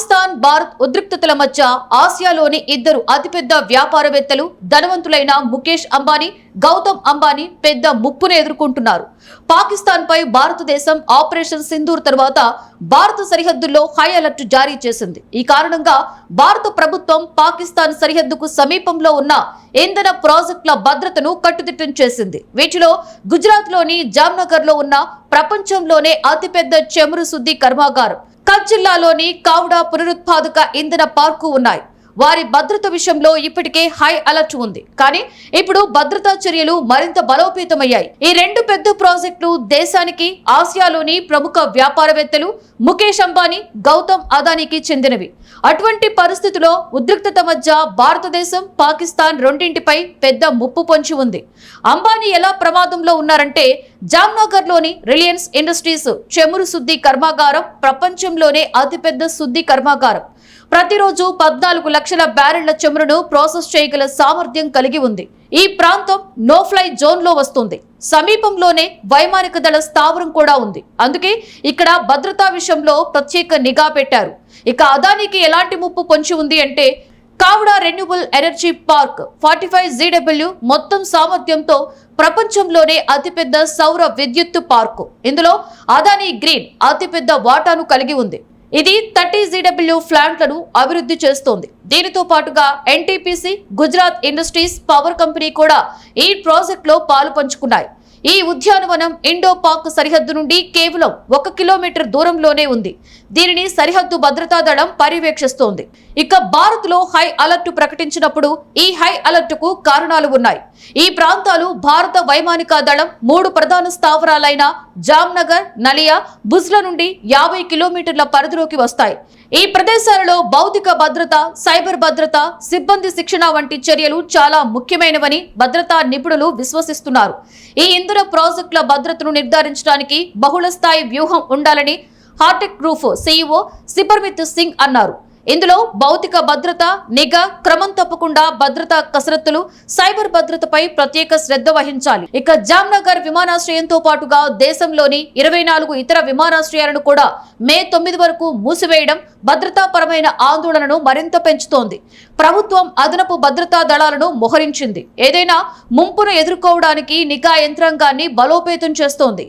పాకిస్తాన్ భారత్ ఉద్రిక్తతల మధ్య ఆసియాలోని ఇద్దరు అతిపెద్ద వ్యాపారవేత్తలు ధనవంతులైన ముఖేష్ అంబానీ, గౌతమ్ అంబానీ పెద్ద ముప్పును ఎదుర్కొంటున్నారు. పాకిస్తాన్ పై భారతదేశం ఆపరేషన్ సింధూర్ తర్వాత భారత సరిహద్దుల్లో హై అలర్ట్ జారీ చేసింది. ఈ కారణంగా భారత ప్రభుత్వం పాకిస్తాన్ సరిహద్దుకు సమీపంలో ఉన్న ఇంధన ప్రాజెక్టుల భద్రతను కట్టుదిట్టం చేసింది. వీటిలో గుజరాత్ లోని జామ్నగర్ లో ఉన్న ప్రపంచంలోనే అతిపెద్ద చమురు శుద్ధి కర్మాగారం, కచ్ జిల్లాలోని కావ్డా పునరుత్పాదక ఇంధన పార్కు ఉన్నాయి. వారి భద్రత విషయంలో ఇప్పటికే హై అలర్ట్ ఉంది. కానీ ఇప్పుడు భద్రతా చర్యలు మరింత బలోపేతమయ్యాయి. ఈ రెండు పెద్ద ప్రాజెక్టులు దేశానికి, ఆసియాలోని ప్రముఖ వ్యాపారవేత్తలు ముఖేష్ అంబానీ, గౌతమ్ అదానీకి చెందినవి. అటువంటి పరిస్థితిలో ఉద్రిక్తత మధ్య భారతదేశం, పాకిస్తాన్ రెండింటిపై పెద్ద ముప్పు పొంచి ఉంది. అంబానీ ఎలా ప్రమాదంలో ఉన్నారంటే, జామ్నగర్ లోని రిలయన్స్ ఇండస్ట్రీస్ చమురు శుద్ధి కర్మాగారం ప్రపంచంలోనే అతిపెద్ద శుద్ధి కర్మాగారం. ప్రతిరోజు 14 లక్షల బ్యారెళ్ల చమురును ప్రాసెస్ చేయగల సామర్థ్యం కలిగి ఉంది. ఈ ప్రాంతం నో ఫ్లై జోన్ లో వస్తుంది. సమీపంలోనే వైమానిక దళ స్థావరం కూడా ఉంది. అందుకే ఇక్కడ భద్రతా విషయంలో ప్రత్యేక నిఘా పెట్టారు. ఇక అదానీకి ఎలాంటి ముప్పు పొంచి ఉంది అంటే, కావ్డా రెన్యూబుల్ ఎనర్జీ పార్క్ 45 GW మొత్తం సామర్థ్యంతో ప్రపంచంలోనే అతిపెద్ద సౌర విద్యుత్తు పార్కు. ఇందులో అదానీ గ్రీన్ అతిపెద్ద వాటాను కలిగి ఉంది. ఇది 30 GW ప్లాంట్లను అభివృద్ధి చేస్తోంది. దీనితో పాటుగా NTPC, Gujarat industries power company కూడా ఈ ప్రాజెక్టులో పాలు పంచుకున్నాయి. ఈ ఉద్యానవనం ఇండో పాక్ సరిహద్దు నుండి కేవలం 1 కిలోమీటర్ దూరంలోనే ఉంది. దీనిని సరిహద్దు భద్రతా దళం పర్యవేక్షిస్తోంది. ఇక భారత్ లో హై అలర్ట్ ప్రకటించినప్పుడు ఈ హై అలర్ట్ కు కారణాలు ఉన్నాయి. ఈ ప్రాంతాలు భారత వైమానిక దళం 3 ప్రధాన స్థావరాలైన జామ్నగర్, నలియా, భుజ్ల నుండి 50 కిలోమీటర్ల పరిధిలోకి వస్తాయి. ఈ ప్రదేశాలలో భౌతిక భద్రత, సైబర్ భద్రత, సిబ్బంది శిక్షణ వంటి చర్యలు చాలా ముఖ్యమైనవని భద్రతా నిపుణులు విశ్వసిస్తున్నారు. ఈ ఇంధన ప్రాజెక్టుల భద్రతను నిర్ధారించడానికి బహుళ స్థాయి వ్యూహం ఉండాలని హార్టెక్ గ్రూప్ CEO సిపర్మిత్ సింగ్ అన్నారు. ఇందులో భౌతిక భద్రత, నిఘా, క్రమం తప్పకుండా భద్రతా కసరత్తులు, సైబర్ భద్రతపై ప్రత్యేక శ్రద్ధ వహించాలి. ఇక జామ్నగర్ విమానాశ్రయంతో పాటుగా దేశంలోని 24 ఇతర విమానాశ్రయాలను కూడా మే 9 వరకు మూసివేయడం భద్రతాపరమైన ఆందోళనను మరింత పెంచుతోంది. ప్రభుత్వం అదనపు భద్రతా దళాలను మోహరించింది. ఏదైనా ముంపును ఎదుర్కోవడానికి నిఘా యంత్రాంగాన్ని బలోపేతం చేస్తోంది.